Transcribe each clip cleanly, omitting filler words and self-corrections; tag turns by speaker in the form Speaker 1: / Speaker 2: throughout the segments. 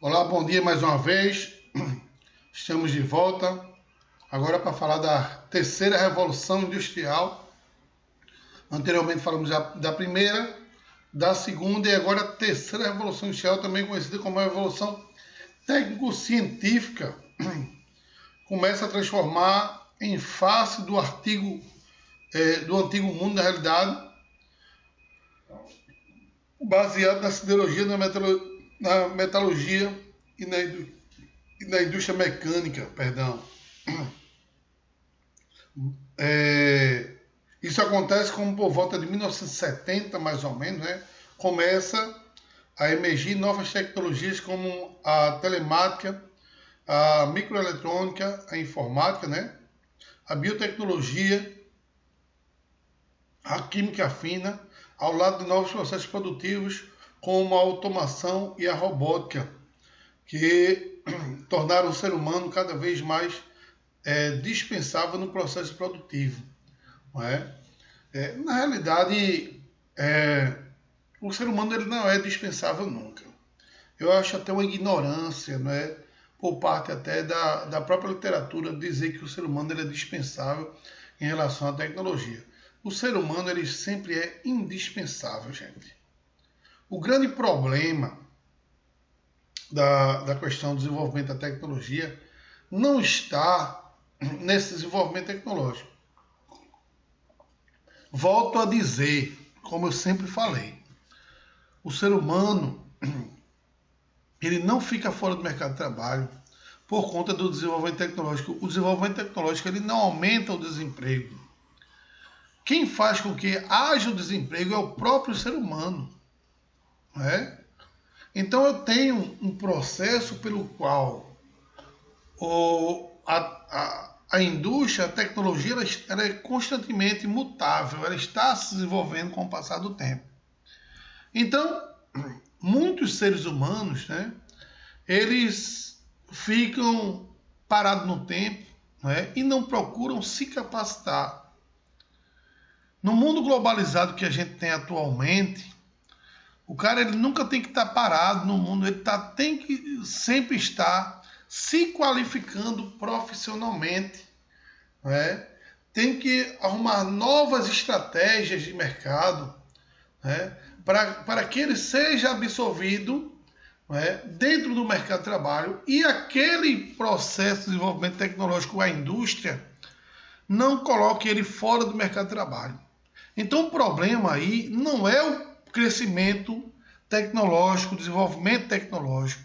Speaker 1: Olá, bom dia mais uma vez. Estamos de volta agora para falar da terceira revolução industrial. Anteriormente falamos da primeira, da segunda e agora a terceira revolução industrial, também conhecida como a revolução técnico-científica, começa a transformar em face do antigo mundo, na realidade, baseado na siderurgia, na metalurgia e na indústria mecânica, perdão. Isso acontece como por volta de 1970, mais ou menos, né? Começa a emergir novas tecnologias como a telemática, a microeletrônica, a informática, né? A biotecnologia, a química fina, ao lado de novos processos produtivos como a automação e a robótica, que tornaram o ser humano cada vez mais dispensável no processo produtivo. Não é? Na realidade, o ser humano ele não é dispensável nunca. Eu acho até uma ignorância, não é? Por parte até da própria literatura, dizer que o ser humano ele é dispensável em relação à tecnologia. O ser humano ele sempre é indispensável, gente. O grande problema da questão do desenvolvimento da tecnologia não está nesse desenvolvimento tecnológico. Volto a dizer, como eu sempre falei, o ser humano ele não fica fora do mercado de trabalho por conta do desenvolvimento tecnológico. O desenvolvimento tecnológico ele não aumenta o desemprego. Quem faz com que haja o desemprego é o próprio ser humano. Não é? Então eu tenho um processo pelo qual a indústria, a tecnologia, ela é constantemente mutável, ela está se desenvolvendo com o passar do tempo. Então, muitos seres humanos, né, eles ficam parados no tempo, né, e não procuram se capacitar. No mundo globalizado que a gente tem atualmente, o cara ele nunca tem que estar parado no mundo, ele tem que sempre estar se qualificando profissionalmente, né? Tem que arrumar novas estratégias de mercado, né? Para que ele seja absorvido, né, dentro do mercado de trabalho e aquele processo de desenvolvimento tecnológico, a indústria, não coloque ele fora do mercado de trabalho. Então o problema aí não é o crescimento tecnológico, o desenvolvimento tecnológico,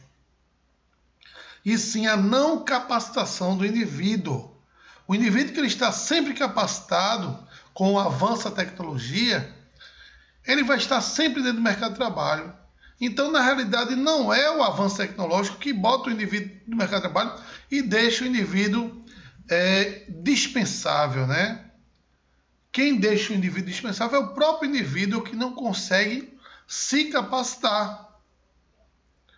Speaker 1: e sim a não capacitação do indivíduo. O indivíduo que ele está sempre capacitado com o avanço da tecnologia, ele vai estar sempre dentro do mercado de trabalho. Então, na realidade, não é o avanço tecnológico que bota o indivíduo no mercado de trabalho e deixa o indivíduo dispensável, né? Quem deixa o indivíduo dispensável é o próprio indivíduo que não consegue se capacitar.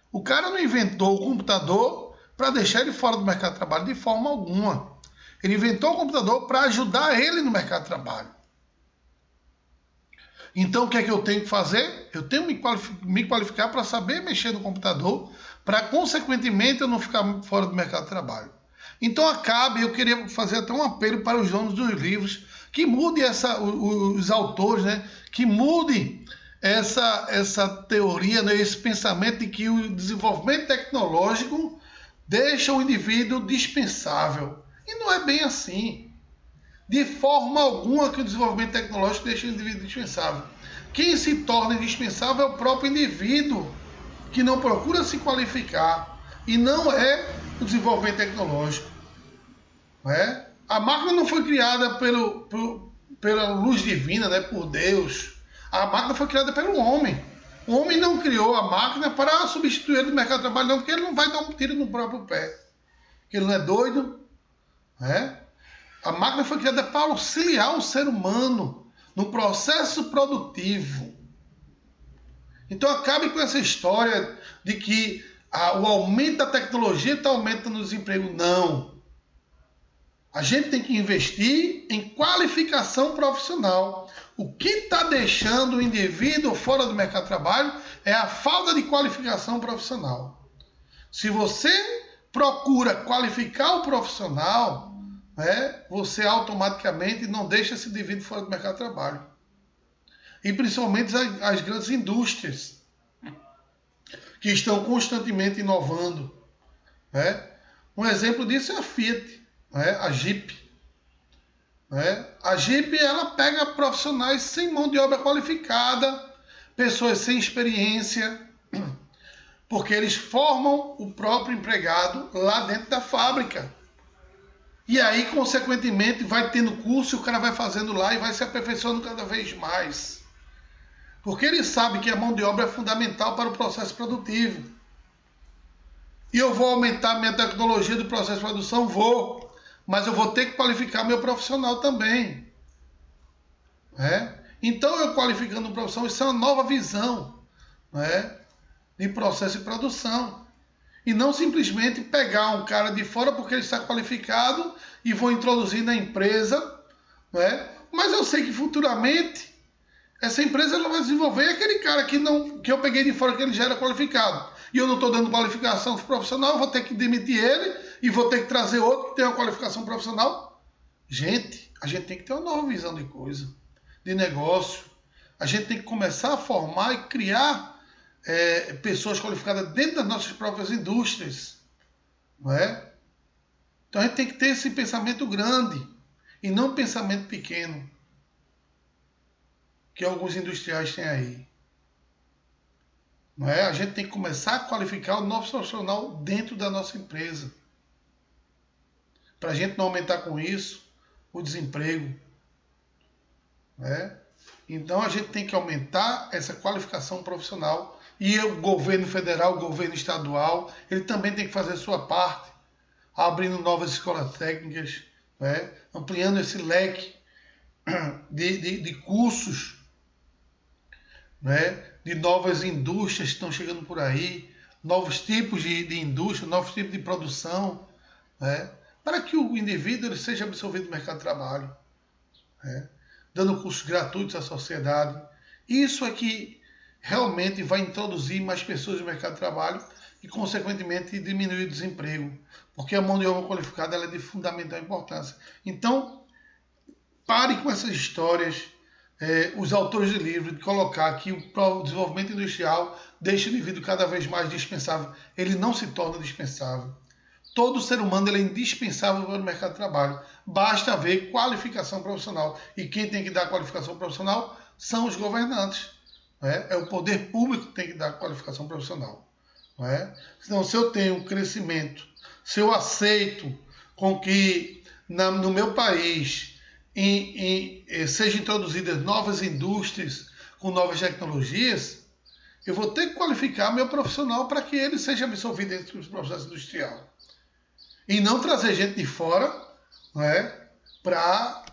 Speaker 1: O cara não inventou o computador para deixar ele fora do mercado de trabalho de forma alguma. Ele inventou o computador para ajudar ele no mercado de trabalho. Então, o que é que eu tenho que fazer? Eu tenho que me qualificar para saber mexer no computador, para, consequentemente, eu não ficar fora do mercado de trabalho. Então, eu queria fazer até um apelo para os donos dos livros, que mudem os autores, né? Que mudem essa teoria, né? Esse pensamento de que o desenvolvimento tecnológico deixa o indivíduo dispensável. E não é bem assim. De forma alguma que o desenvolvimento tecnológico deixa o indivíduo dispensável. Quem se torna indispensável é o próprio indivíduo, que não procura se qualificar. E não é o desenvolvimento tecnológico. Não é? A máquina não foi criada pela luz divina, né, por Deus. A máquina foi criada pelo homem. O homem não criou a máquina para substituir ele no mercado de trabalho, não, porque ele não vai dar um tiro no próprio pé. Porque ele não é doido. Né? A máquina foi criada para auxiliar o ser humano no processo produtivo. Então acabe com essa história de que o aumento da tecnologia está aumentando o desemprego. Não. A gente tem que investir em qualificação profissional. O que está deixando o indivíduo fora do mercado de trabalho é a falta de qualificação profissional. Se você procura qualificar o profissional, você automaticamente não deixa esse indivíduo fora do mercado de trabalho. E principalmente as grandes indústrias, que estão constantemente inovando. Um exemplo disso é a Fiat, a Jeep. A Jeep, ela pega profissionais sem mão de obra qualificada, pessoas sem experiência, porque eles formam o próprio empregado lá dentro da fábrica. E aí, consequentemente, vai tendo curso, o cara vai fazendo lá e vai se aperfeiçoando cada vez mais. Porque ele sabe que a mão de obra é fundamental para o processo produtivo. E eu vou aumentar minha tecnologia do processo de produção? Vou. Mas eu vou ter que qualificar meu profissional também. Então, eu qualificando o profissional, isso é uma nova visão de processo de produção. E não simplesmente pegar um cara de fora porque ele está qualificado e vou introduzir na empresa. Mas eu sei que futuramente essa empresa ela vai desenvolver aquele cara que eu peguei de fora, que ele já era qualificado. E eu não estou dando qualificação profissional, eu vou ter que demitir ele e vou ter que trazer outro que tem uma qualificação profissional. Gente, a gente tem que ter uma nova visão de coisa, de negócio. A gente tem que começar a formar e criar pessoas qualificadas dentro das nossas próprias indústrias. Então a gente tem que ter esse pensamento grande e não um pensamento pequeno que alguns industriais têm aí. A gente tem que começar a qualificar o nosso profissional dentro da nossa empresa. Para a gente não aumentar com isso o desemprego. Então a gente tem que aumentar essa qualificação profissional. E o governo federal, o governo estadual, ele também tem que fazer a sua parte, abrindo novas escolas técnicas, ampliando esse leque de cursos, de novas indústrias que estão chegando por aí, novos tipos de indústria, novos tipos de produção, para que o indivíduo ele seja absorvido no mercado de trabalho, dando cursos gratuitos à sociedade. Isso é que realmente vai introduzir mais pessoas no mercado de trabalho e, consequentemente, diminuir o desemprego, porque a mão de obra qualificada ela é de fundamental importância. Então, pare com essas histórias, os autores de livro, de colocar que o desenvolvimento industrial deixa o indivíduo cada vez mais dispensável. Ele não se torna dispensável. Todo ser humano ele é indispensável para o mercado de trabalho. Basta haver qualificação profissional. E quem tem que dar qualificação profissional são os governantes. É o poder público que tem que dar qualificação profissional. Então, se eu tenho um crescimento, se eu aceito com que no meu país sejam introduzidas novas indústrias com novas tecnologias, eu vou ter que qualificar meu profissional para que ele seja absorvido dentro do processo industrial. E não trazer gente de fora para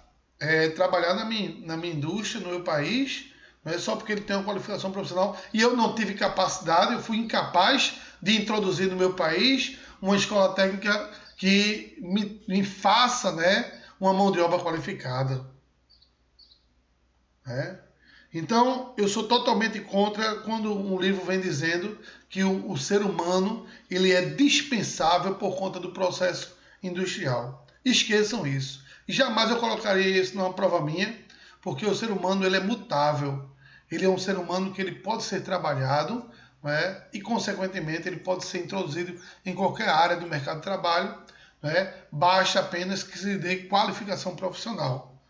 Speaker 1: trabalhar na minha indústria, no meu país, só porque ele tem uma qualificação profissional e eu não tive capacidade, eu fui incapaz de introduzir no meu país uma escola técnica que me faça uma mão de obra qualificada. Então, eu sou totalmente contra quando um livro vem dizendo que o ser humano ele é dispensável por conta do processo industrial. Esqueçam isso. E jamais eu colocaria isso numa prova minha, porque o ser humano ele é mutável. Ele é um ser humano que ele pode ser trabalhado e, consequentemente, ele pode ser introduzido em qualquer área do mercado de trabalho. Basta apenas que se dê qualificação profissional.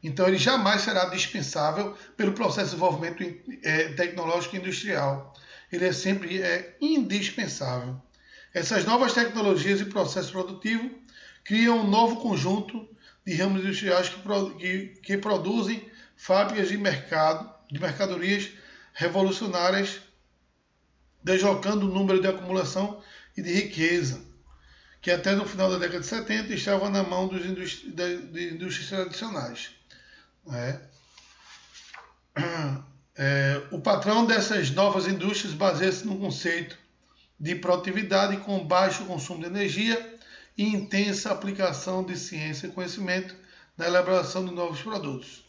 Speaker 1: Então ele jamais será dispensável pelo processo de desenvolvimento tecnológico e industrial. Ele é sempre indispensável. Essas novas tecnologias e processos produtivos criam um novo conjunto de ramos industriais que produzem fábricas de mercadorias revolucionárias, deslocando o número de acumulação e de riqueza, que até no final da década de 70 estava na mão de indústrias tradicionais. O patrão dessas novas indústrias baseia-se no conceito de produtividade com baixo consumo de energia e intensa aplicação de ciência e conhecimento na elaboração de novos produtos.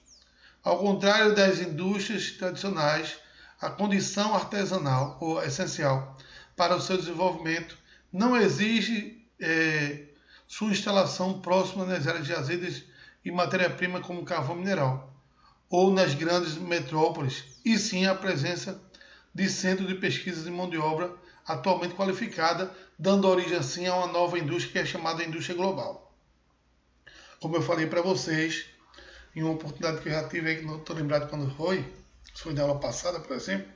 Speaker 1: Ao contrário das indústrias tradicionais, a condição artesanal ou essencial para o seu desenvolvimento não exige sua instalação próxima nas áreas de azeite e matéria-prima como carvão mineral, ou nas grandes metrópoles, e sim a presença de centros de pesquisa de mão de obra atualmente qualificada, dando origem assim a uma nova indústria que é chamada indústria global. Como eu falei para vocês, em uma oportunidade que eu já tive, não estou lembrado quando foi, se foi na aula passada, por exemplo,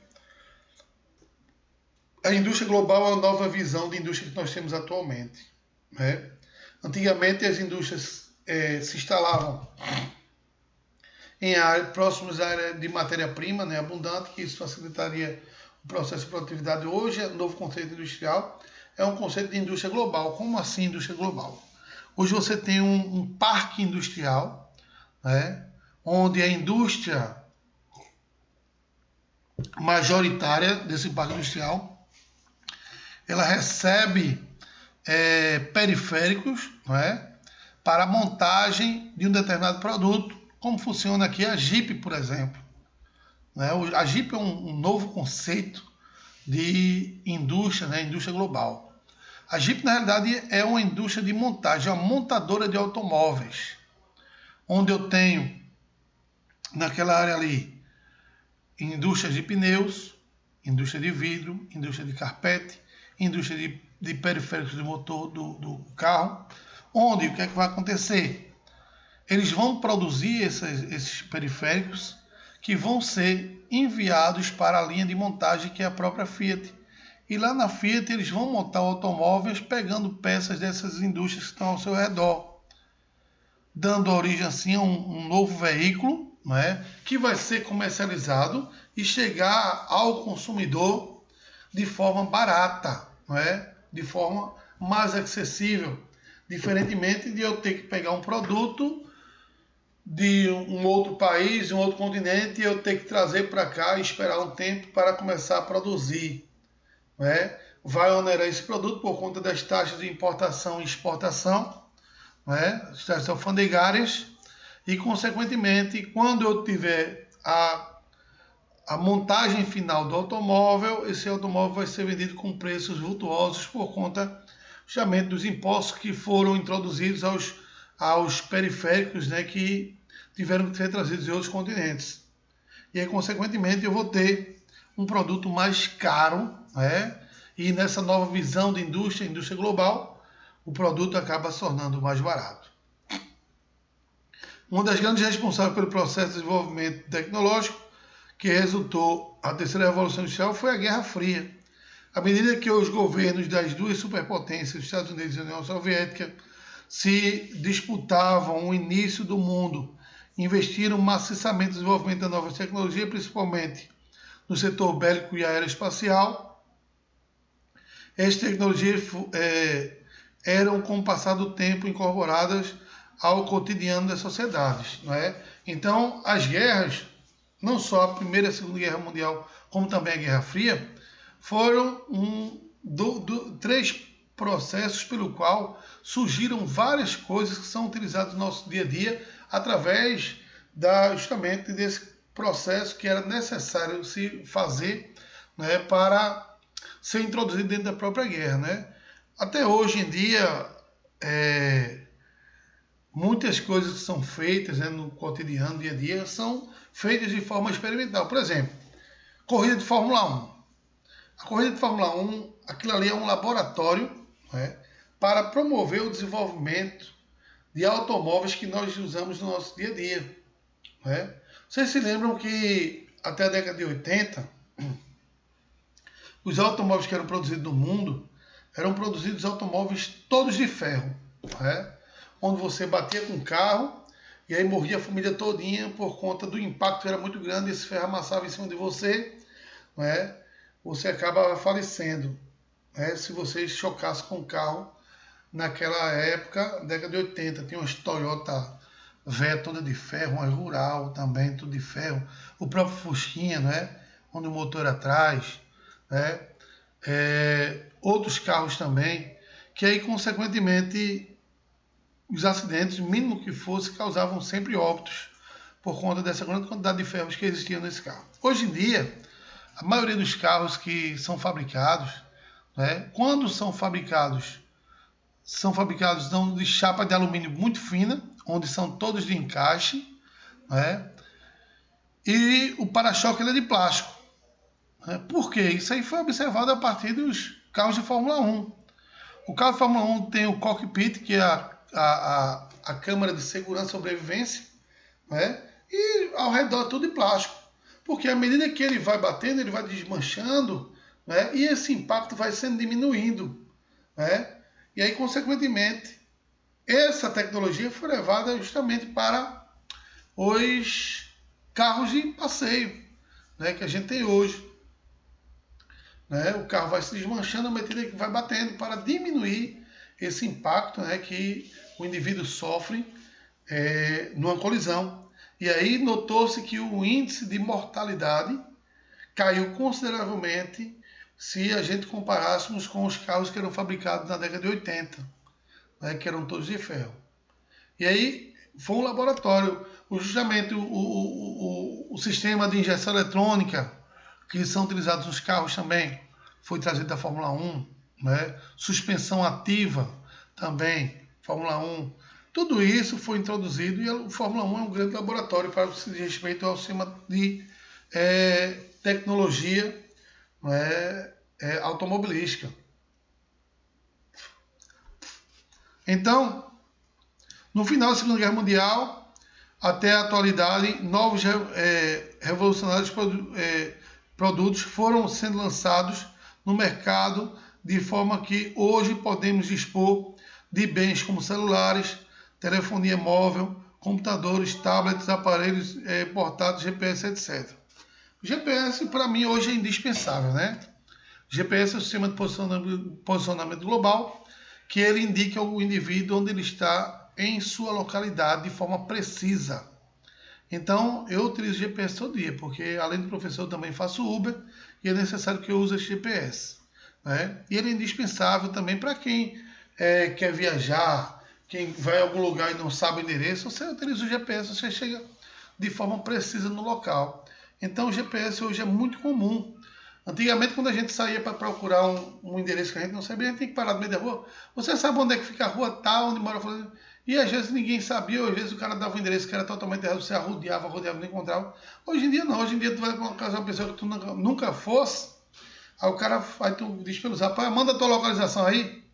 Speaker 1: a indústria global é uma nova visão de indústria que nós temos atualmente. Né? Antigamente as indústrias se instalavam em áreas próximas à área de matéria-prima, né, abundante, que isso facilitaria o processo de produtividade. Hoje, o novo conceito industrial é um conceito de indústria global. Como assim indústria global? Hoje você tem um parque industrial, né, onde a indústria majoritária desse parque industrial ela recebe periféricos, né, para a montagem de um determinado produto, como funciona aqui a Jeep, por exemplo. Né? A Jeep é um novo conceito de indústria, né, indústria global. A Jeep, na realidade, é uma indústria de montagem, é uma montadora de automóveis, onde eu tenho, naquela área ali, indústria de pneus, indústria de vidro, indústria de carpete, indústria de periféricos do motor do carro, onde o que é que vai acontecer? Eles vão produzir esses periféricos que vão ser enviados para a linha de montagem que é a própria Fiat. E lá na Fiat eles vão montar automóveis pegando peças dessas indústrias que estão ao seu redor, dando origem assim a um novo veículo, né, que vai ser comercializado e chegar ao consumidor de forma barata, né, de forma mais acessível, diferentemente de eu ter que pegar um produto de um outro país, de um outro continente, e eu ter que trazer para cá e esperar um tempo para começar a produzir. Né? Vai onerar esse produto por conta das taxas de importação e exportação, né? As taxas alfandegárias, e consequentemente, quando eu tiver a montagem final do automóvel, esse automóvel vai ser vendido com preços vultuosos por conta justamente dos impostos que foram introduzidos aos periféricos, né, que tiveram que ser trazidos de outros continentes. E aí, consequentemente, eu vou ter um produto mais caro, né? E nessa nova visão de indústria global, o produto acaba se tornando mais barato. Uma das grandes responsáveis pelo processo de desenvolvimento tecnológico que resultou a terceira revolução industrial foi a Guerra Fria. À medida que os governos das duas superpotências, Estados Unidos e União Soviética, se disputavam o início do mundo, investiram maciçamente no desenvolvimento da nova tecnologia, principalmente no setor bélico e aeroespacial. Essas tecnologias eram, com o passar do tempo, incorporadas ao cotidiano das sociedades. Não é? Então, as guerras, não só a Primeira e a Segunda Guerra Mundial, como também a Guerra Fria, foram três processos pelo qual surgiram várias coisas que são utilizadas no nosso dia a dia através justamente desse processo que era necessário se fazer, né, para ser introduzido dentro da própria guerra. Né? Até hoje em dia, muitas coisas que são feitas, né, no cotidiano, dia a dia, são feitas de forma experimental. Por exemplo, corrida de Fórmula 1. A corrida de Fórmula 1, aquilo ali é um laboratório, né, para promover o desenvolvimento de automóveis que nós usamos no nosso dia a dia. Né? Vocês se lembram que até a década de 80, os automóveis que eram produzidos no mundo eram produzidos automóveis todos de ferro, né? Onde você batia com o carro e aí morria a família todinha por conta do impacto que era muito grande, esse ferro amassava em cima de você, né? Você acaba falecendo, né? Se você chocasse com o carro naquela época, década de 80, tinha umas Toyota véia toda de ferro, uma Rural também, tudo de ferro, o próprio Fusquinha, né? Onde o motor era atrás, né? Outros carros também, que aí, consequentemente, os acidentes, mínimo que fosse, causavam sempre óbitos por conta dessa grande quantidade de ferros que existiam nesse carro. Hoje em dia, a maioria dos carros que são fabricados, né? Quando são fabricados de chapa de alumínio muito fina, onde são todos de encaixe, né? E o para-choque ele é de plástico. Né? Por quê? Isso aí foi observado a partir dos carros de Fórmula 1. O carro de Fórmula 1 tem o cockpit, que é a câmara de segurança e sobrevivência, né? E ao redor tudo de plástico. Porque à medida que ele vai batendo, ele vai desmanchando, né? E esse impacto vai sendo diminuindo, né? E aí, consequentemente, essa tecnologia foi levada justamente para os carros de passeio, né? Que a gente tem hoje. Né? O carro vai se desmanchando à medida que vai batendo para diminuir esse impacto, né, que o indivíduo sofre numa colisão. E aí notou-se que o índice de mortalidade caiu consideravelmente se a gente comparássemos com os carros que eram fabricados na década de 80, né, que eram todos de ferro. E aí foi um laboratório, justamente o sistema de injeção eletrônica que são utilizados nos carros também, foi trazido da Fórmula 1, né? Suspensão ativa também, Fórmula 1. Tudo isso foi introduzido e a Fórmula 1 é um grande laboratório para o que se diz respeito ao sistema de tecnologia, né? Automobilística. Então, no final da Segunda Guerra Mundial, até a atualidade, novos revolucionários produtos foram sendo lançados no mercado de forma que hoje podemos dispor de bens como celulares, telefonia móvel, computadores, tablets, aparelhos portáteis, GPS, etc. O GPS para mim hoje é indispensável, né? O GPS é o sistema de posicionamento global, que ele indica o indivíduo onde ele está em sua localidade de forma precisa. Então, eu utilizo GPS todo dia, porque além de professor, eu também faço Uber e é necessário que eu use esse GPS. Né? E ele é indispensável também para quem quer viajar, quem vai a algum lugar e não sabe o endereço, você utiliza o GPS, você chega de forma precisa no local. Então, o GPS hoje é muito comum. Antigamente, quando a gente saía para procurar um endereço que a gente não sabia, a gente tem que parar no meio da rua. Você sabe onde é que fica a rua tal, onde mora... E às vezes ninguém sabia, ou às vezes o cara dava um endereço que era totalmente errado, você arrodeava, não encontrava. Hoje em dia não, hoje em dia tu vai para casa de uma pessoa que tu nunca fosse, aí o cara tu diz pelo zap, manda a tua localização aí,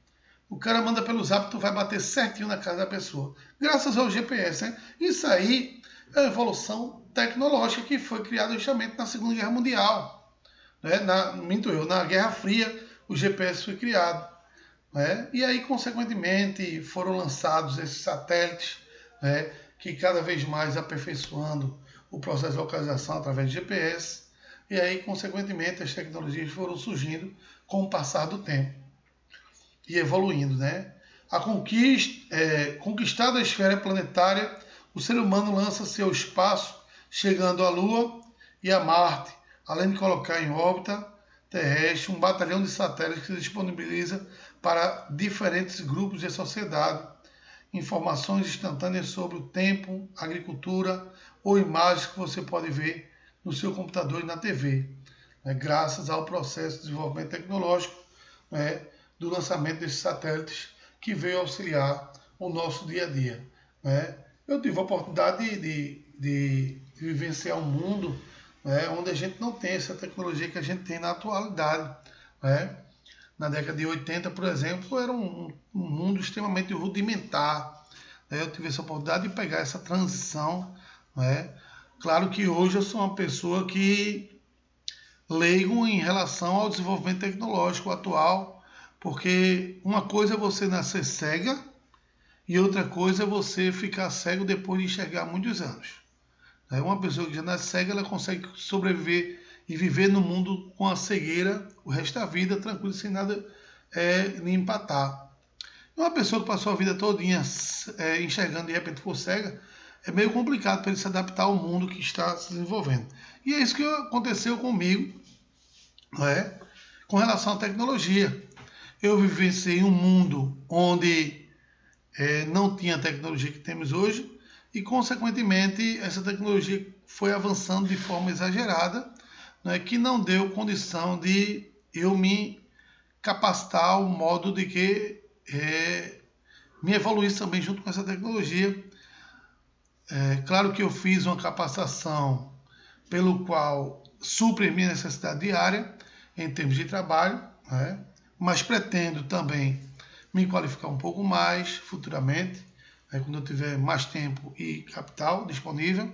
Speaker 1: o cara manda pelo zap, tu vai bater certinho na casa da pessoa. Graças ao GPS, né? Isso aí é uma evolução tecnológica que foi criada justamente na Segunda Guerra Mundial. Né? Na Guerra Fria, o GPS foi criado. Né? E aí, consequentemente, foram lançados esses satélites, né, que cada vez mais aperfeiçoando o processo de localização através de GPS. E aí, consequentemente, as tecnologias foram surgindo com o passar do tempo e evoluindo. Né? Conquistada a esfera planetária, o ser humano lança-se ao espaço, chegando à Lua e a Marte, além de colocar em órbita terrestre um batalhão de satélites que se disponibiliza para diferentes grupos de sociedade, informações instantâneas sobre o tempo, agricultura ou imagens que você pode ver no seu computador e na TV, né, graças ao processo de desenvolvimento tecnológico, né, do lançamento desses satélites que veio auxiliar o nosso dia a dia. Né. Eu tive a oportunidade de vivenciar um mundo, né, onde a gente não tem essa tecnologia que a gente tem na atualidade. Né. Na década de 80, por exemplo, era um mundo extremamente rudimentar. Né? Eu tive essa oportunidade de pegar essa transição. Né? Claro que hoje eu sou uma pessoa que leigo em relação ao desenvolvimento tecnológico atual, porque uma coisa é você nascer cega e outra coisa é você ficar cego depois de enxergar muitos anos. Né? Uma pessoa que já nasce cega, ela consegue sobreviver e viver no mundo com a cegueira o resto da vida, tranquilo, sem nada lhe empatar. Uma pessoa que passou a vida todinha enxergando e de repente for cega, é meio complicado para ele se adaptar ao mundo que está se desenvolvendo. E é isso que aconteceu comigo, né, com relação à tecnologia. Eu vivenciei um mundo onde não tinha a tecnologia que temos hoje e, consequentemente, essa tecnologia foi avançando de forma exagerada, né, que não deu condição de eu me capacitar o modo de que me evoluísse também junto com essa tecnologia. Claro que eu fiz uma capacitação pelo qual supre minha necessidade diária em termos de trabalho, né? Mas pretendo também me qualificar um pouco mais futuramente, né? Quando eu tiver mais tempo e capital disponível,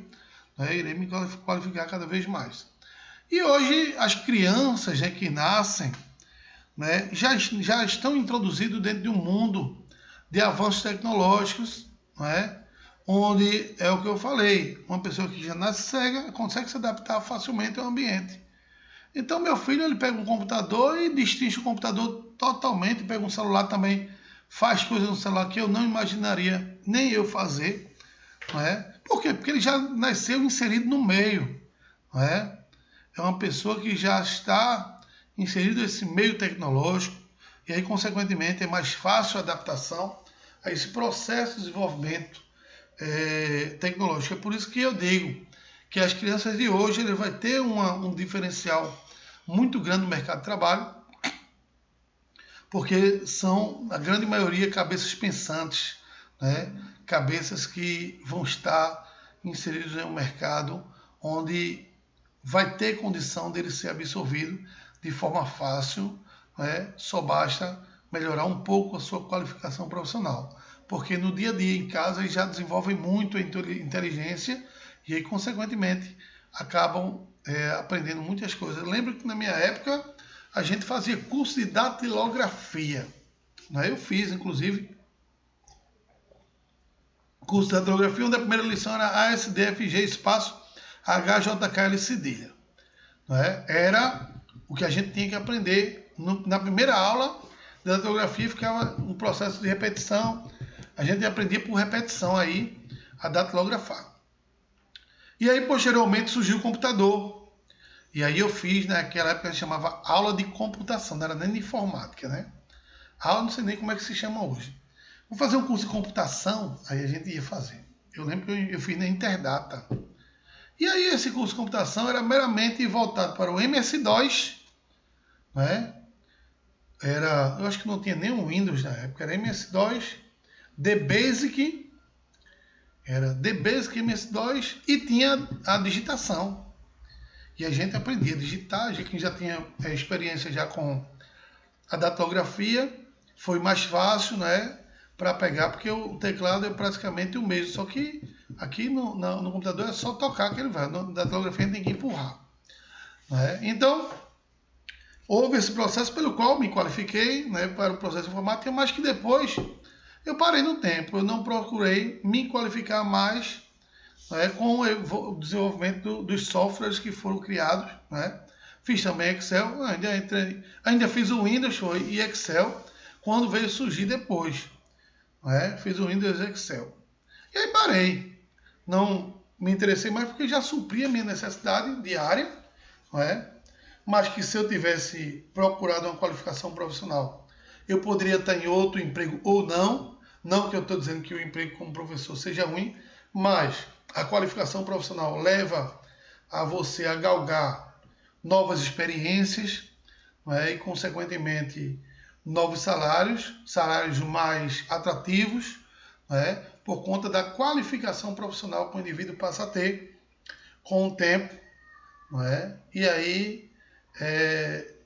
Speaker 1: né? Irei me qualificar cada vez mais. E hoje as crianças, né, que nascem, né, já estão introduzidos dentro de um mundo de avanços tecnológicos, né, onde é o que eu falei, uma pessoa que já nasce cega consegue se adaptar facilmente ao ambiente. Então meu filho, ele pega um computador e destrincha o computador totalmente, pega um celular também, faz coisas no celular que eu não imaginaria nem eu fazer, né? Por quê? Porque ele já nasceu inserido no meio, né? É uma pessoa que já está inserido nesse meio tecnológico e aí, consequentemente, é mais fácil a adaptação a esse processo de desenvolvimento tecnológico. É por isso que eu digo que as crianças de hoje ele vai ter um diferencial muito grande no mercado de trabalho, porque são, a grande maioria, cabeças pensantes, né? Cabeças que vão estar inseridos em um mercado onde vai ter condição dele ser absorvido de forma fácil, né? Só basta melhorar um pouco a sua qualificação profissional, porque no dia a dia em casa eles já desenvolvem muito a inteligência e aí, consequentemente, acabam aprendendo muitas coisas. Eu lembro que na minha época a gente fazia curso de datilografia, né? Eu fiz, inclusive, curso de datilografia, onde a primeira lição era ASDFG espaço HJKL cedilha, né? Era o que a gente tinha que aprender. Na primeira aula de datilografia ficava um processo de repetição, a gente aprendia por repetição aí a datilografar. E aí, posteriormente, surgiu o computador. E aí eu fiz, naquela época, chamava aula de computação, não era nem de informática, né? Aula, não sei nem como é que se chama hoje. Vou fazer um curso de computação, aí a gente ia fazer. Eu lembro que eu fiz na Interdata. E aí esse curso de computação era meramente voltado para o MS-DOS, né? Eu acho que não tinha nem o Windows na época, era MS-DOS, DBasic, era DBasic MS-DOS e tinha a digitação. E a gente aprendia a digitar, quem já tinha experiência já com a datilografia, foi mais fácil, né, para pegar, porque o teclado é praticamente o mesmo, só que aqui no computador é só tocar que ele vai, na datilografia tem que empurrar, né? Então, houve esse processo pelo qual me qualifiquei, né, para o processo de informática, mas que depois eu parei no tempo, eu não procurei me qualificar mais, né, com o desenvolvimento dos softwares que foram criados, né? Fiz também Excel, ainda fiz o Windows e Excel quando veio surgir depois, né? Fiz o Windows e Excel. E aí parei, não me interessei mais porque já supria a minha necessidade diária, né? Mas que se eu tivesse procurado uma qualificação profissional, eu poderia estar em outro emprego ou não. Não que eu estou dizendo que o emprego como professor seja ruim, mas a qualificação profissional leva a você a galgar novas experiências, né? E, consequentemente, novos salários mais atrativos, né? Por conta da qualificação profissional que o indivíduo passa a ter com o tempo, né? E aí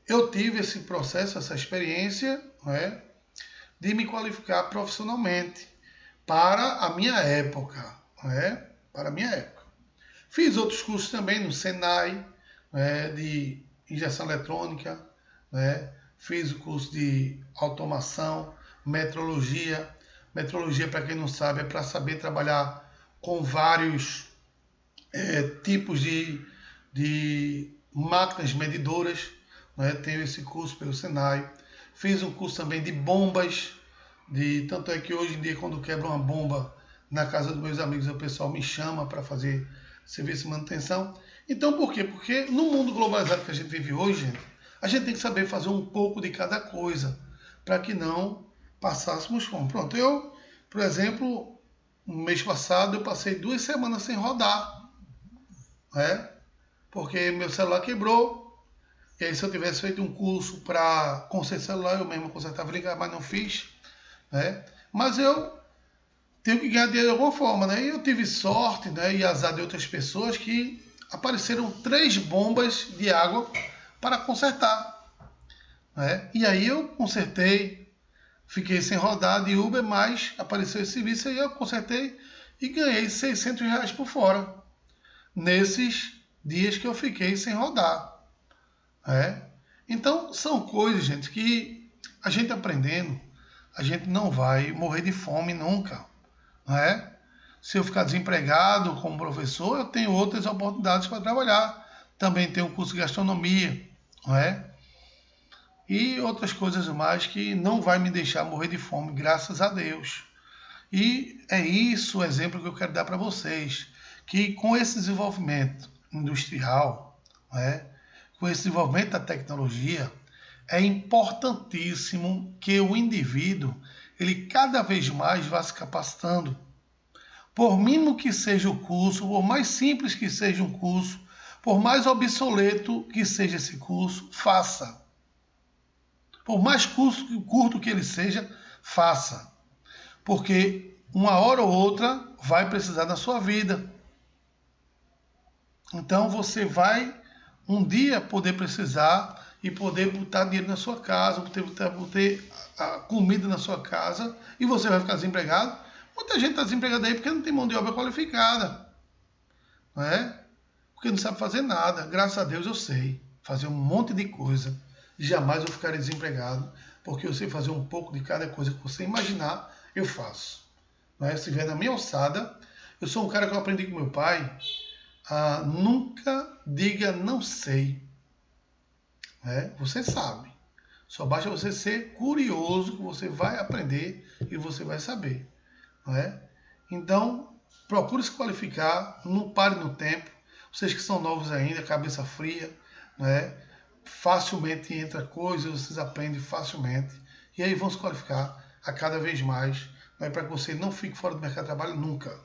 Speaker 1: eu tive esse processo, essa experiência, né, de me qualificar profissionalmente para a minha época, né? Para a minha época. Fiz outros cursos também no Senai, né, de injeção eletrônica, né? Fiz o curso de automação, metrologia. Metrologia, para quem não sabe, é para saber trabalhar com vários tipos de máquinas medidoras, né? Tenho esse curso pelo Senai. Fiz um curso também de bombas, tanto é que hoje em dia, quando quebra uma bomba na casa dos meus amigos, o pessoal me chama para fazer serviço de manutenção. Então, por quê? Porque no mundo globalizado que a gente vive hoje, a gente tem que saber fazer um pouco de cada coisa, para que não passássemos fome. Pronto, eu, por exemplo, no mês passado, eu passei 2 semanas sem rodar, né? Porque meu celular quebrou, E aí, se eu tivesse feito um curso para consertar celular, eu mesmo consertava ligar, mas não fiz, né? Mas eu tenho que ganhar dinheiro de alguma forma, né? E eu tive sorte, né? E azar de outras pessoas que apareceram 3 bombas de água para consertar, né? E aí eu consertei, fiquei sem rodar de Uber, mas apareceu esse serviço e eu consertei e ganhei R$ 600 por fora, nesses dias que eu fiquei sem rodar. Então, são coisas, gente, que a gente aprendendo, a gente não vai morrer de fome nunca. Se eu ficar desempregado como professor, eu tenho outras oportunidades para trabalhar. Também tenho um curso de gastronomia, e outras coisas mais que não vai me deixar morrer de fome, graças a Deus. E é isso o exemplo que eu quero dar para vocês, que com esse desenvolvimento industrial, com esse desenvolvimento da tecnologia, é importantíssimo que o indivíduo ele cada vez mais vá se capacitando. Por mínimo que seja o curso, por mais simples que seja um curso, por mais obsoleto que seja esse curso, faça. Por mais curto que ele seja, faça. Porque uma hora ou outra vai precisar da sua vida. Então você vai um dia poder precisar e poder botar dinheiro na sua casa, poder a comida na sua casa, e você vai ficar desempregado. Muita gente está desempregada aí porque não tem mão de obra qualificada, porque não sabe fazer nada. Graças a Deus eu sei fazer um monte de coisa. Jamais eu ficarei desempregado, porque eu sei fazer um pouco de cada coisa que você imaginar, eu faço. Se vier na minha alçada, eu sou um cara que eu aprendi com meu pai, nunca diga não sei. Você sabe. Só basta você ser curioso, que você vai aprender e você vai saber. Então, procure se qualificar, não pare no tempo. Vocês que são novos ainda, cabeça fria, facilmente entra coisas, vocês aprendem facilmente. E aí vão se qualificar a cada vez mais, para que você não fique fora do mercado de trabalho nunca.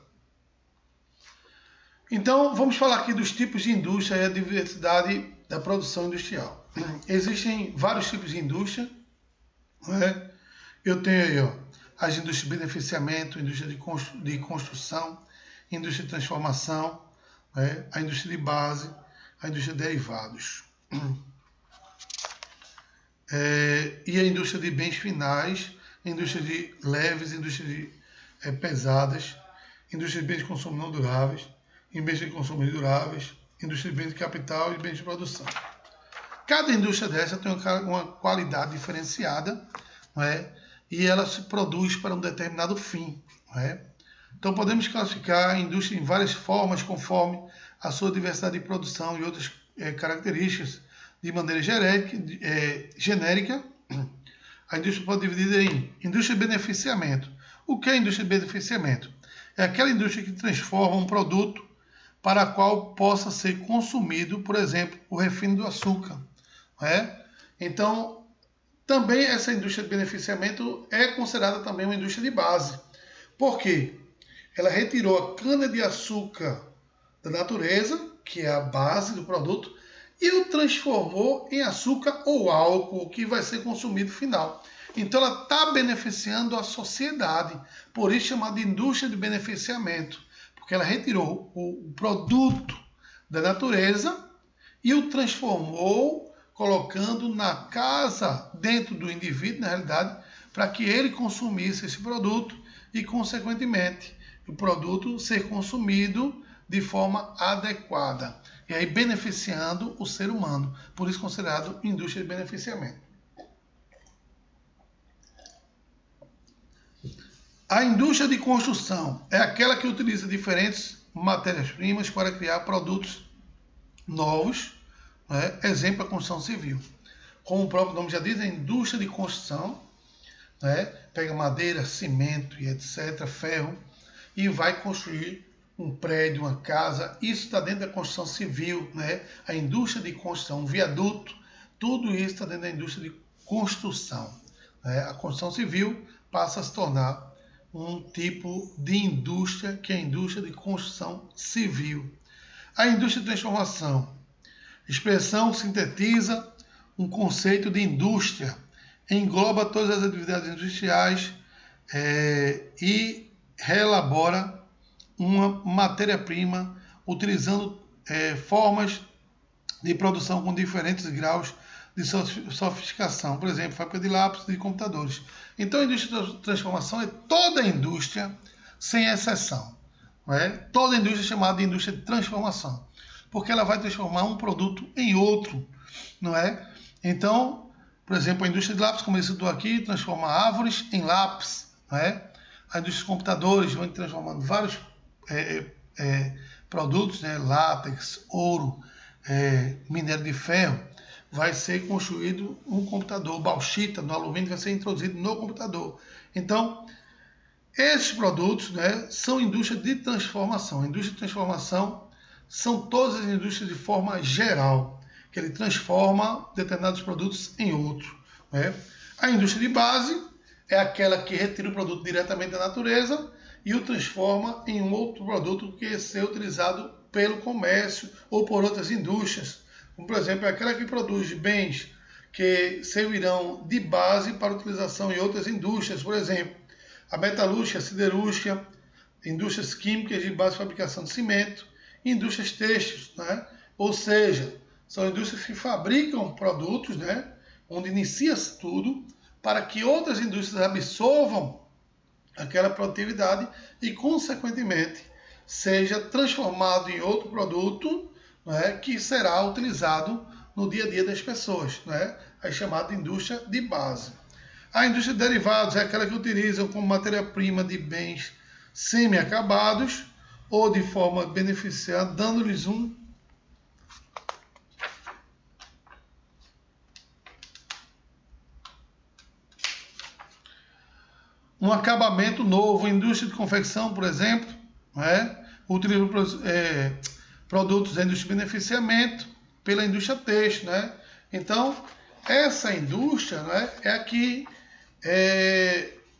Speaker 1: Então, vamos falar aqui dos tipos de indústria e a diversidade da produção industrial. Existem vários tipos de indústria. Eu tenho aí as indústrias de beneficiamento, indústria de construção, indústria de transformação, a indústria de base, a indústria de derivados. E a indústria de bens finais, indústria de leves, indústria de pesadas, indústria de bens de consumo não duráveis, indústria de consumo duráveis, indústria de bens de capital e bens de produção. Cada indústria dessa tem uma qualidade diferenciada, e ela se produz para um determinado fim. Então podemos classificar a indústria em várias formas, conforme a sua diversidade de produção e outras características. De maneira genérica, a indústria pode ser dividida em indústria de beneficiamento. O que é a indústria de beneficiamento? É aquela indústria que transforma um produto para o qual possa ser consumido, por exemplo, o refino do açúcar. Então, também essa indústria de beneficiamento é considerada também uma indústria de base. Por quê? Ela retirou a cana-de-açúcar da natureza, que é a base do produto, e o transformou em açúcar ou álcool, que vai ser consumido final. Então ela está beneficiando a sociedade, por isso chamada de indústria de beneficiamento, porque ela retirou o produto da natureza e o transformou, colocando na casa, dentro do indivíduo, na realidade, para que ele consumisse esse produto e, consequentemente, o produto ser consumido de forma adequada. E aí beneficiando o ser humano. Por isso considerado indústria de beneficiamento. A indústria de construção é aquela que utiliza diferentes matérias-primas para criar produtos novos. Exemplo, a construção civil. Como o próprio nome já diz, é a indústria de construção. Pega madeira, cimento e etc., ferro, e vai construir um prédio, uma casa. Isso está dentro da construção civil, a indústria de construção, um viaduto, tudo isso está dentro da indústria de construção. A construção civil passa a se tornar um tipo de indústria, que é a indústria de construção civil. A indústria de transformação, expressão sintetiza um conceito de indústria, engloba todas as atividades industriais e reelabora uma matéria-prima utilizando formas de produção com diferentes graus de sofisticação, por exemplo, fábrica de lápis e de computadores. Então, a indústria de transformação é toda a indústria, sem exceção. Não é? Toda a indústria é chamada de indústria de transformação, porque ela vai transformar um produto em outro, não é? Então, por exemplo, a indústria de lápis, como ele citou aqui, transforma árvores em lápis, não é? A indústria de computadores vai transformando vários produtos, né? Látex, ouro, minério de ferro, vai ser construído um computador, bauxita no alumínio vai ser introduzido no computador. Então, esses produtos, né, são indústria de transformação. A indústria de transformação são todas as indústrias de forma geral, que ele transforma determinados produtos em outro. Né? A indústria de base é aquela que retira o produto diretamente da natureza e o transforma em um outro produto que é ser utilizado pelo comércio ou por outras indústrias. Como, por exemplo, é aquela que produz bens que servirão de base para utilização em outras indústrias. Por exemplo, a metalúrgica, a siderúrgica, indústrias químicas de base de fabricação de cimento, indústrias têxteis, né? Ou seja, são indústrias que fabricam produtos, né? Onde inicia-se tudo para que outras indústrias absorvam aquela produtividade e, consequentemente, seja transformado em outro produto, né? Que será utilizado no dia a dia das pessoas, né? A chamada indústria de base. A indústria de derivados é aquela que utilizam como matéria-prima de bens semi-acabados ou de forma beneficiada, dando-lhes um acabamento novo. A indústria de confecção, por exemplo, né, utiliza produtos da indústria de beneficiamento pela indústria têxtil. Né? Então, essa indústria, né, é a que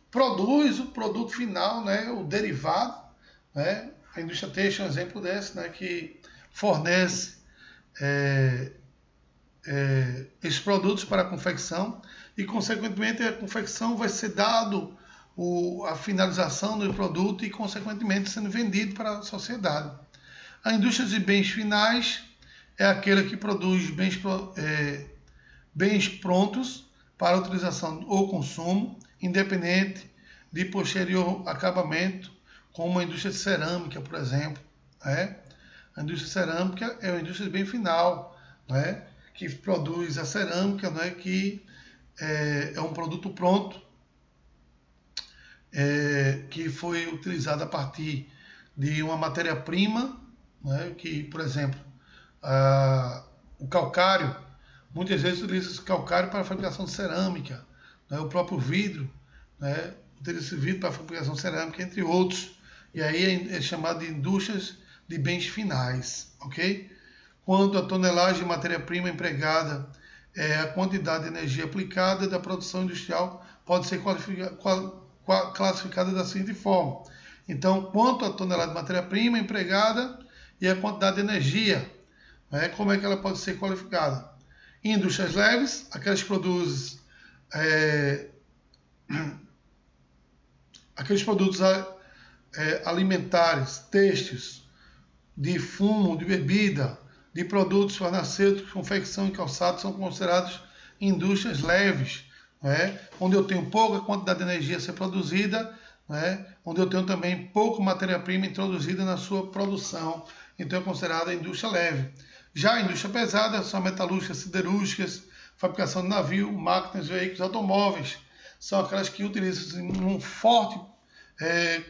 Speaker 1: produz o produto final, né, o derivado. Né? A indústria têxtil é um exemplo desse, né, que fornece esses produtos para a confecção e, consequentemente, a confecção vai ser dado a finalização do produto e, consequentemente, sendo vendido para a sociedade. A indústria de bens finais é aquela que produz bens prontos para utilização ou consumo, independente de posterior acabamento, como a indústria de cerâmica, por exemplo. Né? A indústria de cerâmica é uma indústria de bem final, né? Que produz a cerâmica, né? Que é um produto pronto, que foi utilizado a partir de uma matéria-prima, né? Que, por exemplo, o calcário, muitas vezes utiliza esse calcário para a fabricação de cerâmica, né? O próprio vidro, né? Utiliza esse vidro para a fabricação de cerâmica, entre outros. E aí é chamado de indústrias de bens finais, ok? Quanto à tonelagem de matéria-prima empregada, a quantidade de energia aplicada da produção industrial pode ser classificada da seguinte forma. Então, quanto à tonelada de matéria-prima empregada e a quantidade de energia, né? Como é que ela pode ser qualificada? Indústrias leves, aquelas que produzem aqueles produtos alimentares, têxteis, de fumo, de bebida, de produtos farmacêuticos, confecção e calçado são considerados indústrias leves, né? Onde eu tenho pouca quantidade de energia a ser produzida, né? Onde eu tenho também pouca matéria-prima introduzida na sua produção, então é considerada indústria leve. Já a indústria pesada são metalúrgicas, siderúrgicas, fabricação de navio, máquinas, veículos, automóveis, são aquelas que utilizam uma forte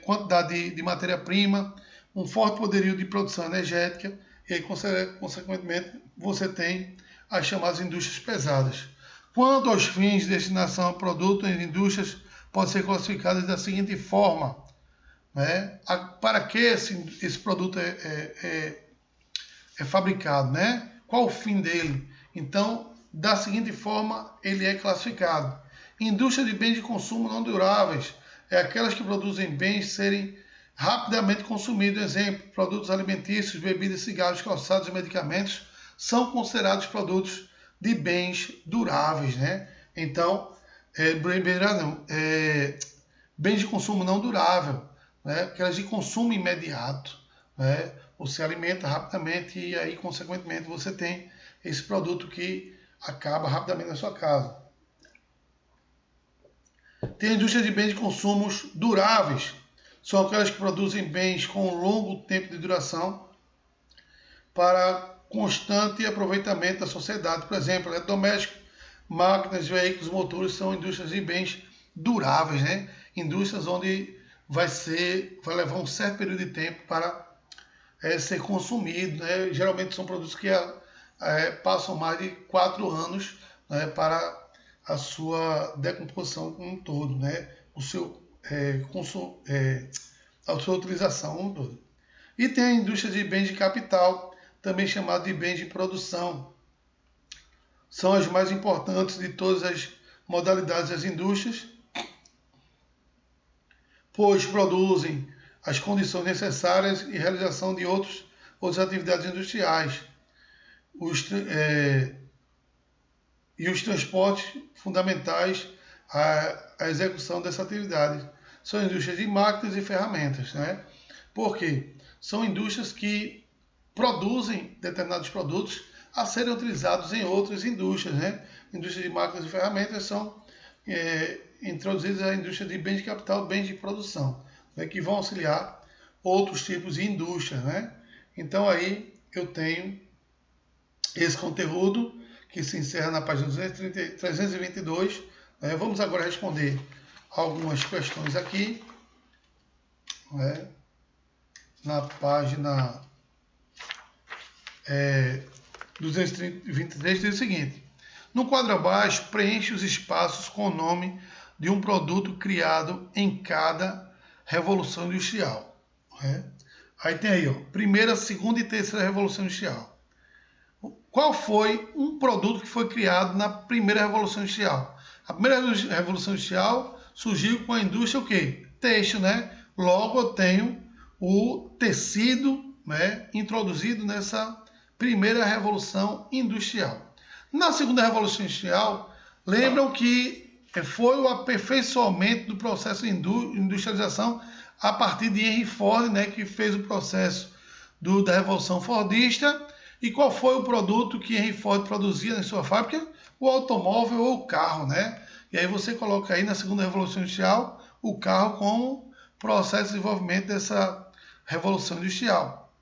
Speaker 1: quantidade de matéria-prima, um forte poderio de produção energética, e aí, consequentemente, você tem as chamadas indústrias pesadas. Quanto aos fins de destinação a produto, as indústrias podem ser classificadas da seguinte forma, né? Para que esse produto é fabricado, né? Qual o fim dele? Então, da seguinte forma, ele é classificado. Indústria de bens de consumo não duráveis é aquelas que produzem bens serem rapidamente consumidos. Exemplo, produtos alimentícios, bebidas, cigarros, calçados e medicamentos são considerados produtos de bens duráveis, né? Então, bens de consumo não durável, né? Aquelas de consumo imediato, né? Você se alimenta rapidamente e aí, consequentemente, você tem esse produto que acaba rapidamente na sua casa. Tem a indústria de bens de consumos duráveis, são aquelas que produzem bens com longo tempo de duração para constante aproveitamento da sociedade. Por exemplo, eletrodomésticos, máquinas, veículos, motores são indústrias de bens duráveis, né? Indústrias onde vai levar um certo período de tempo para ser consumido, né? Geralmente são produtos que passam mais de 4 anos, né, para a sua decomposição como um todo, né? A sua utilização como um todo. E tem a indústria de bens de capital, também chamada de bens de produção. São as mais importantes de todas as modalidades das indústrias, pois produzem as condições necessárias e realização de outras atividades industriais. E os transportes fundamentais à execução dessa atividade. São indústrias de máquinas e ferramentas, né? Por quê? São indústrias que produzem determinados produtos a serem utilizados em outras indústrias, né? Indústrias de máquinas e ferramentas são introduzidas à indústria de bens de capital, bens de produção, né? Que vão auxiliar outros tipos de indústrias, né? Então aí eu tenho esse conteúdo que se encerra na página 322. Né? Vamos agora responder algumas questões aqui, né? Na página 223 diz o seguinte: no quadro abaixo, preenche os espaços com o nome de um produto criado em cada revolução industrial. Né? Aí tem aí, ó, primeira, segunda e terceira revolução industrial. Qual foi um produto que foi criado na primeira revolução industrial? A primeira revolução industrial surgiu com a indústria o quê? Têxtil, né? Logo eu tenho o tecido, né, introduzido nessa primeira revolução industrial. Na segunda revolução industrial, lembram que foi o aperfeiçoamento do processo de industrialização a partir de Henry Ford, né, que fez o processo da Revolução Fordista. E qual foi o produto que Henry Ford produzia na sua fábrica? O automóvel ou o carro, né? E aí você coloca aí na segunda revolução industrial o carro como processo de desenvolvimento dessa revolução industrial.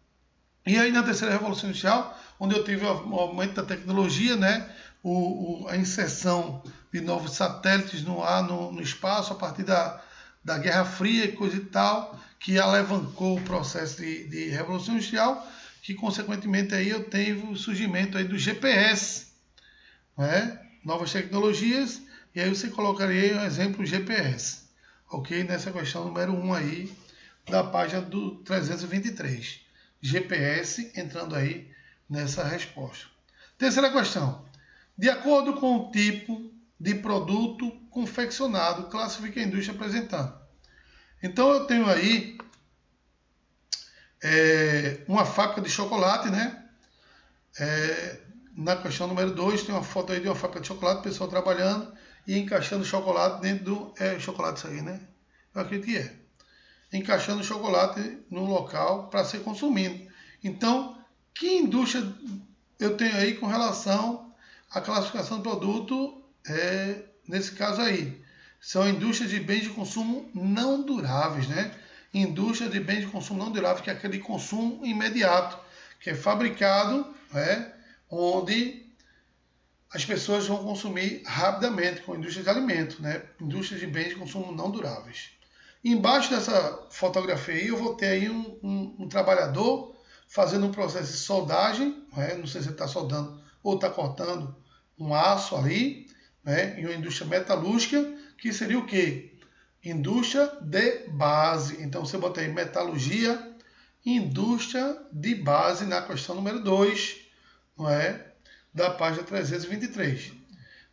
Speaker 1: E aí na terceira revolução industrial, onde eu tive o aumento da tecnologia, né? A inserção de novos satélites no ar, no espaço, a partir da Guerra Fria e coisa e tal, que alavancou o processo de revolução industrial, que consequentemente aí eu tenho o surgimento aí do GPS, né? Novas tecnologias, e aí você colocaria um exemplo GPS, ok? Nessa questão número 1 aí, da página do 323. GPS entrando aí nessa resposta. Terceira questão. De acordo com o tipo de produto confeccionado, classifica a indústria apresentando. Então eu tenho aí uma fábrica de chocolate, né? Na questão número 2 tem uma foto aí de uma fábrica de chocolate, pessoal trabalhando e encaixando chocolate dentro do... chocolate isso aí, né? Eu acredito que é. Encaixando chocolate no local para ser consumido. Então, que indústria eu tenho aí com relação à classificação do produto, nesse caso aí? São indústrias de bens de consumo não duráveis, né? Indústria de bens de consumo não durável, que é aquele consumo imediato, que é fabricado, né, onde as pessoas vão consumir rapidamente, com indústria de alimento, né? Indústria de bens de consumo não duráveis. Embaixo dessa fotografia aí, eu vou ter aí um trabalhador fazendo um processo de soldagem, né? Não sei se ele está soldando ou está cortando um aço ali, né? Em uma indústria metalúrgica, que seria o quê? Indústria de base. Então você bota aí metalurgia, indústria de base na questão número 2, não é? Da página 323.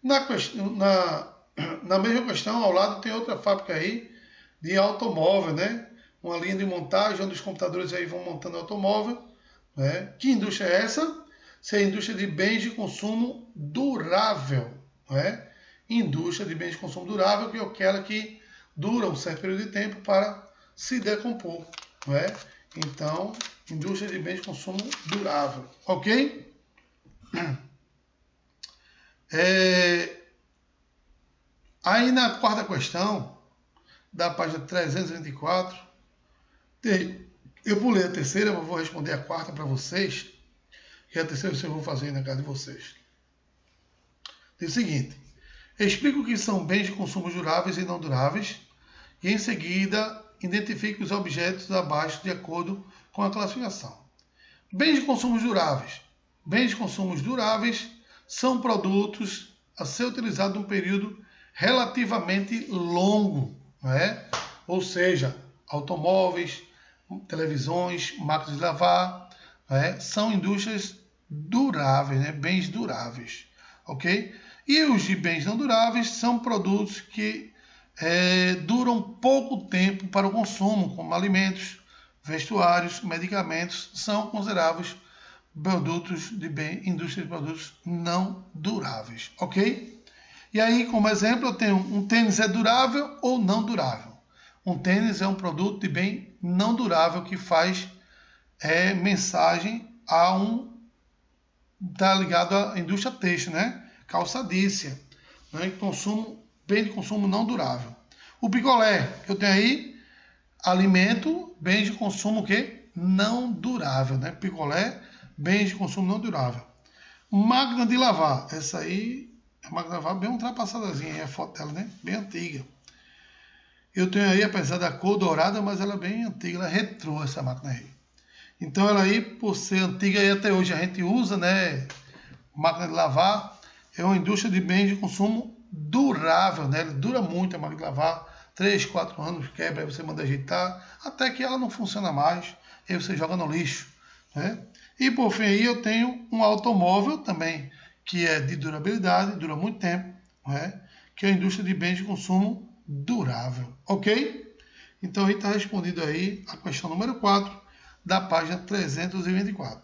Speaker 1: Na mesma questão, ao lado tem outra fábrica aí de automóvel, né? Uma linha de montagem onde os computadores aí vão montando automóvel, né? Que indústria é essa? se é indústria de bens de consumo durável, não é? Indústria de bens de consumo durável, que é aquela que dura um certo período de tempo para se decompor, não é? Então, indústria de bens de consumo durável, ok? Aí na quarta questão, da página 324, eu pulei a terceira, eu vou responder a quarta para vocês, e a terceira eu vou fazer na casa de vocês. Diz o seguinte: explica o que são bens de consumo duráveis e não duráveis, e em seguida identifique os objetos abaixo de acordo com a classificação. Bens de consumo duráveis. Bens de consumo duráveis são produtos a ser utilizados num período relativamente longo, não é? Ou seja, automóveis, televisões, máquinas de lavar, não é? São indústrias duráveis, né? Bens duráveis, ok? E os de bens não duráveis são produtos que duram pouco tempo para o consumo, como alimentos, vestuários, medicamentos, são considerados produtos de indústria de produtos não duráveis, ok? E aí, como exemplo, eu tenho um tênis é durável ou não durável. Um tênis é um produto de bem não durável que faz mensagem a está ligado à indústria têxtil, né? Calçadícia, né? Bem de consumo não durável. O picolé, eu tenho aí alimento, bens de consumo que não durável, né? Picolé, bens de consumo não durável. Máquina de lavar, essa aí é uma máquina de lavar bem ultrapassadazinha, a foto dela, né? Bem antiga. Eu tenho aí, apesar da cor dourada, mas ela é bem antiga, ela é retrô, essa máquina aí. Então ela aí, por ser antiga e até hoje a gente usa, né? Máquina de lavar, é uma indústria de bens de consumo durável, né? Ela dura muito a máquina de lavar, 3, 4 anos, quebra, aí você manda ajeitar, até que ela não funciona mais, aí você joga no lixo, né? E por fim aí eu tenho um automóvel também, que é de durabilidade, dura muito tempo, né? Que é a indústria de bens de consumo durável, ok? Então aí está respondido aí a questão número 4 da página 324.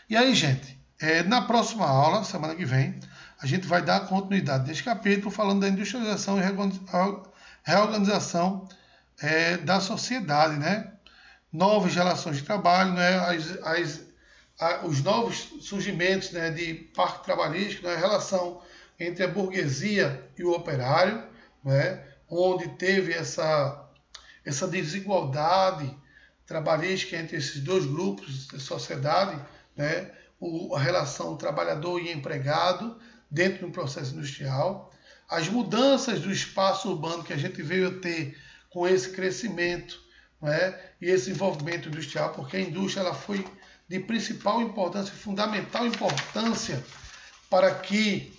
Speaker 1: E aí, gente, na próxima aula, semana que vem, a gente vai dar continuidade nesse capítulo falando da industrialização e reorganização da sociedade, né? Novas relações de trabalho, né? Os novos surgimentos, né, de parque trabalhístico, né? A relação entre a burguesia e o operário, né? Onde teve essa desigualdade trabalhística entre esses dois grupos de sociedade, né? A relação trabalhador e empregado dentro do processo industrial, as mudanças do espaço urbano que a gente veio a ter com esse crescimento, né? E esse desenvolvimento industrial, porque a indústria ela foi de principal importância, fundamental importância para que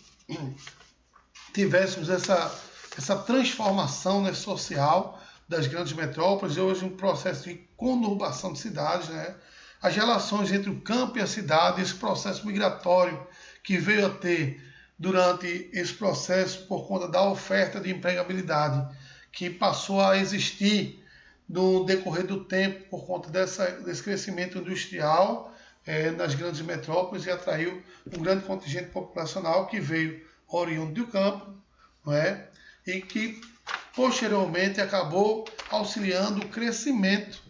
Speaker 1: tivéssemos essa transformação, né, social das grandes metrópoles, e hoje um processo de conurbação de cidades, né? As relações entre o campo e a cidade, esse processo migratório que veio a ter durante esse processo por conta da oferta de empregabilidade, que passou a existir no decorrer do tempo por conta desse crescimento industrial nas grandes metrópoles, e atraiu um grande contingente populacional que veio oriundo do campo, não é? E que posteriormente acabou auxiliando o crescimento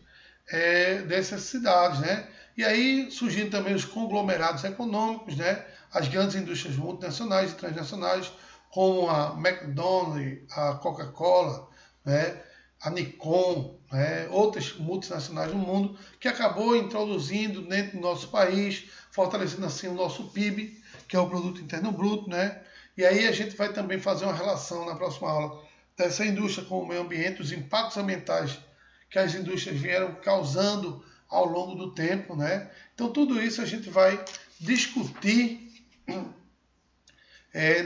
Speaker 1: dessas cidades, né? E aí surgindo também os conglomerados econômicos, né? As grandes indústrias multinacionais e transnacionais, como a McDonald's, a Coca-Cola, né? A Nikon, né? Outras multinacionais do mundo, que acabou introduzindo dentro do nosso país, fortalecendo assim o nosso PIB, que é o Produto Interno Bruto, né? E aí a gente vai também fazer uma relação na próxima aula dessa indústria com o meio ambiente, os impactos ambientais que as indústrias vieram causando ao longo do tempo, né? Então tudo isso a gente vai discutir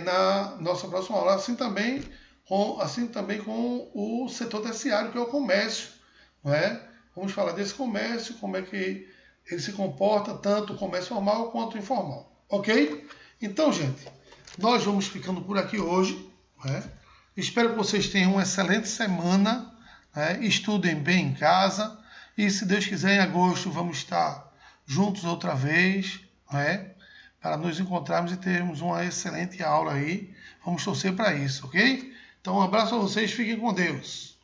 Speaker 1: na nossa próxima aula, assim também com o setor terciário, que é o comércio, né? Vamos falar desse comércio, como é que ele se comporta, tanto o comércio formal quanto o informal, ok? Então, gente, nós vamos ficando por aqui hoje, né? Espero que vocês tenham uma excelente semana, né? Estudem bem em casa e, se Deus quiser, em agosto vamos estar juntos outra vez, né? Para nos encontrarmos e termos uma excelente aula aí. Vamos torcer para isso, ok? Então, um abraço a vocês, fiquem com Deus.